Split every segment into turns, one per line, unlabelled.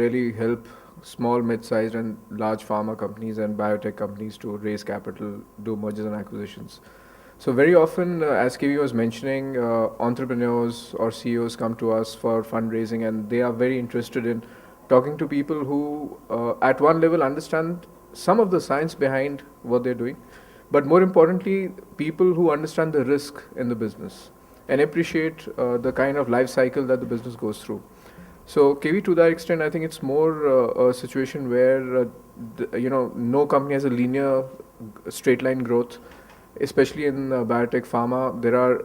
really help small, mid-sized and large pharma companies and biotech companies to raise capital, do mergers and acquisitions. So very often, as KV was mentioning, entrepreneurs or CEOs come to us for fundraising, and they are very interested in talking to people who, at one level, understand some of the science behind what they're doing, but more importantly, people who understand the risk in the business and appreciate the kind of life cycle that the business goes through. So KV, to that extent, I think it's more a situation where no company has a linear, straight line growth. Especially in biotech pharma, there are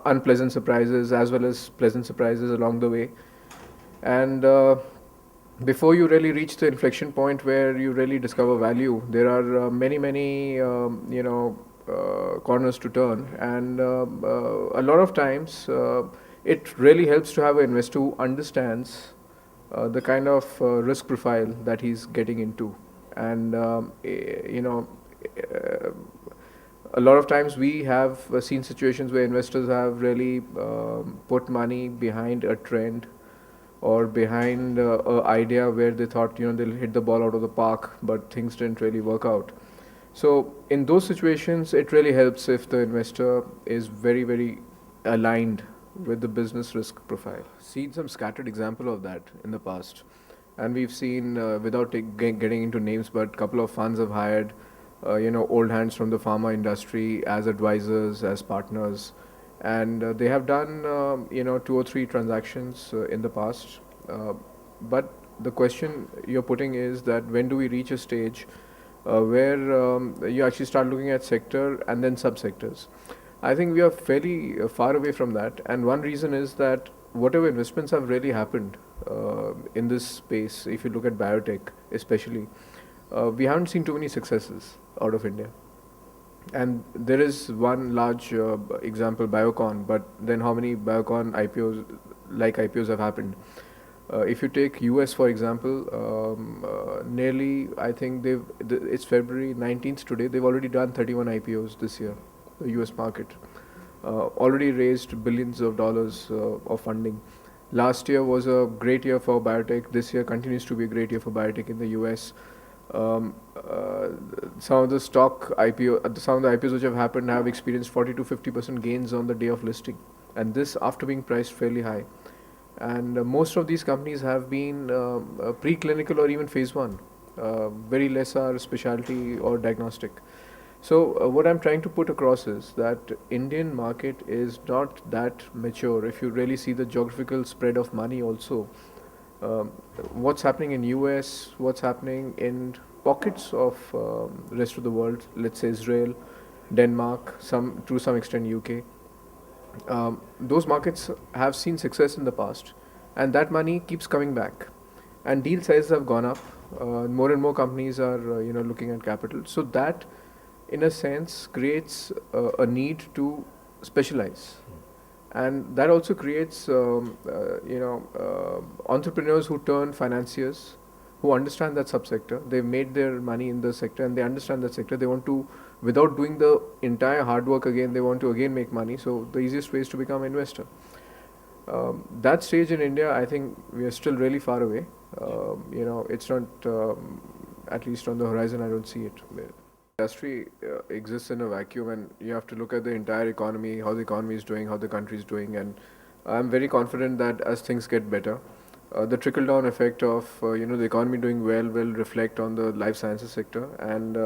unpleasant surprises as well as pleasant surprises along the way, and before you really reach the inflection point where you really discover value, there are many corners to turn, and a lot of times it really helps to have an investor who understands the kind of risk profile that he's getting into, and a lot of times we have seen situations where investors have really put money behind a trend or behind a idea where they thought they'll hit the ball out of the park, but things didn't really work out. So in those situations, it really helps if the investor is very aligned with the business risk profile. Seen some scattered example of that in the past, and we've seen without getting into names, but a couple of funds have hired old hands from the pharma industry as advisors, as partners, and they have done 2 or 3 transactions in the past. But the question you're putting is that when do we reach a stage where you actually start looking at sector and then subsectors? I think we are fairly far away from that, and one reason is that whatever investments have really happened in this space, if you look at biotech especially, we haven't seen too many successes out of India. And there is one large example, Biocon, but then how many Biocon IPOs have happened? If you take US for example, nearly, I think it's February 19th today, they've already done 31 IPOs this year, the US market. Already raised billions of dollars of funding. Last year was a great year for biotech. This year continues to be a great year for biotech in the US. Some of the IPOs which have happened have experienced 40 to 50% gains on the day of listing, and this after being priced fairly high. And most of these companies have been preclinical or even phase 1. Very less are specialty or diagnostic. So what I'm trying to put across is that Indian market is not that mature. If you really see the geographical spread of money also, what's happening in US, what's happening in pockets of rest of the world, let's say Israel, Denmark, to some extent UK, those markets have seen success in the past, and that money keeps coming back, and deal sizes have gone up. More and more companies are looking at capital, so that in a sense creates a need to specialize. And that also creates entrepreneurs who turn financiers, who understand that subsector. They've made their money in the sector and they understand that sector. They want to, without doing the entire hard work again, they want to again make money. So the easiest way is to become an investor. That stage in India, I think we are still really far away. It's not, at least on the horizon, I don't see it. Industry exists in a vacuum, and you have to look at the entire economy, how the economy is doing, how the country is doing, and I'm very confident that as things get better, the trickle-down effect of the economy doing well will reflect on the life sciences sector, and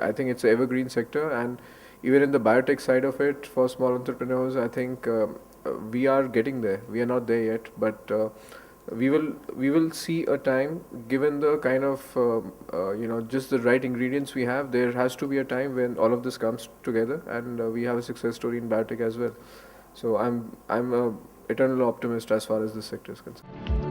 I think it's an evergreen sector. And even in the biotech side of it, for small entrepreneurs, I think we are getting there. We are not there yet, but we will see a time, given the kind of just the right ingredients we have. There has to be a time when all of this comes together, and we have a success story in biotech as well. So I'm a eternal optimist as far as this sector is concerned.